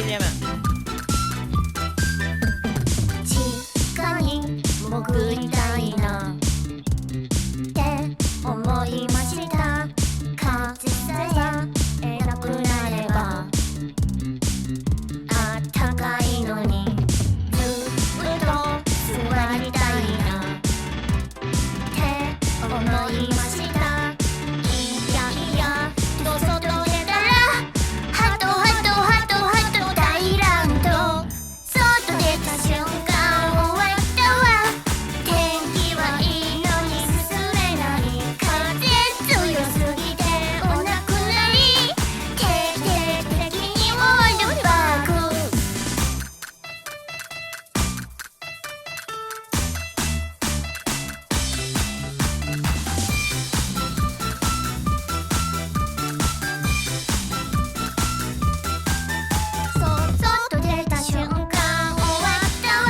BGM。 地下に潜りたいなって思いました。風さえなくなればあったかいのにずっと座りたいなって思いました。いやいやと外出たらハトハトハトハト大乱闘。外出た瞬間終わったわ。天気はいいのに進めない。風強すぎてお亡くなり。定期的にオールバック。外出た瞬間終わったわ。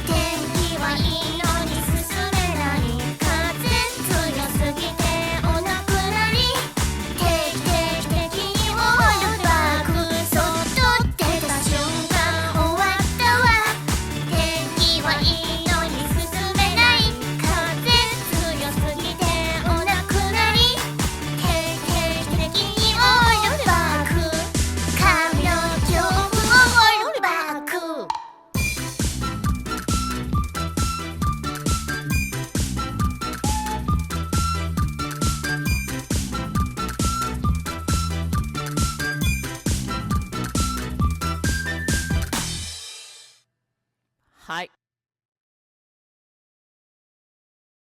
天気はいいのに進めない。風強すぎてお亡くなり。定期的にオールバック。外出た瞬間終わったわ。天気はいいのに進めない。風強すぎてお亡くなり。定期的にオールバック。髪の毛をオールバック。はい。